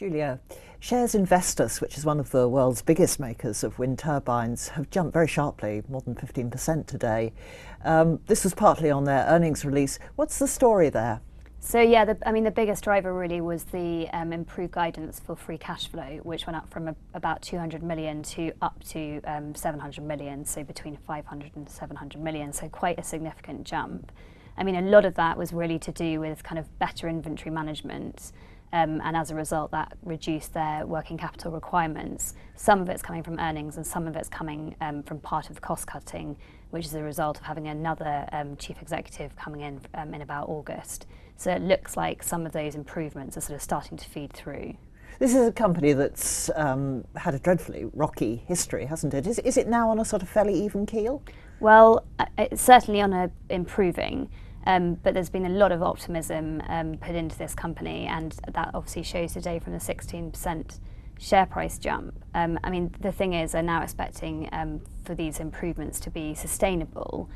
Julia, shares in Vestas, which is one of the world's biggest makers of wind turbines, have jumped very sharply, more than 15% today. This was partly on their earnings release. What's the story there? So yeah, the biggest driver really was the improved guidance for free cash flow, which went up from about 200 million to up to 700 million, so between 500 and 700 million, so quite a significant jump. I mean, a lot of that was really to do with kind of better inventory management, and as a result that reduced their working capital requirements. Some of it's coming from earnings and some of it's coming from part of the cost cutting, which is a result of having another chief executive coming in about August. So it looks like some of those improvements are sort of starting to feed through. This is a company that's had a dreadfully rocky history, hasn't it? Is it now on a sort of fairly even keel? Well, it's certainly on a improving, but there's been a lot of optimism put into this company, and that obviously shows today from the 16% share price jump. I mean, the thing is, they're now expecting for these improvements to be sustainable.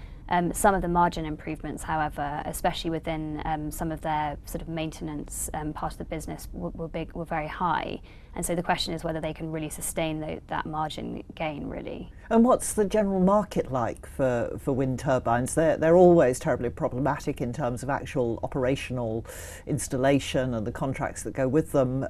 Some of the margin improvements, however, especially within some of their sort of maintenance part of the business, were very high. And so the question is whether they can really sustain that margin gain, really. And what's the general market like for wind turbines? They're always terribly problematic in terms of actual operational installation and the contracts that go with them.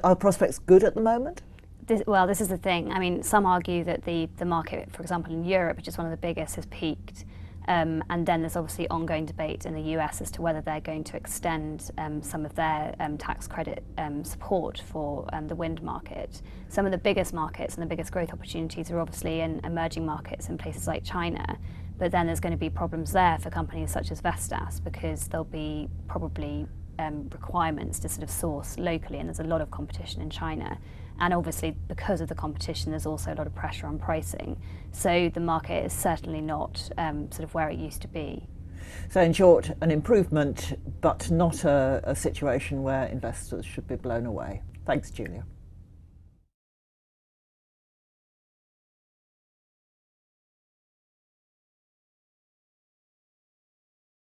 Are prospects good at the moment? This is the thing. I mean, some argue that the market, for example, in Europe, which is one of the biggest, has peaked. And then there's obviously ongoing debate in the US as to whether they're going to extend some of their tax credit support for the wind market. Some of the biggest markets and the biggest growth opportunities are obviously in emerging markets in places like China. But then there's going to be problems there for companies such as Vestas, because there'll be probably requirements to sort of source locally, and there's a lot of competition in China. And obviously, because of the competition, there's also a lot of pressure on pricing. So the market is certainly not sort of where it used to be. So in short, an improvement, but not a situation where investors should be blown away. Thanks, Julia.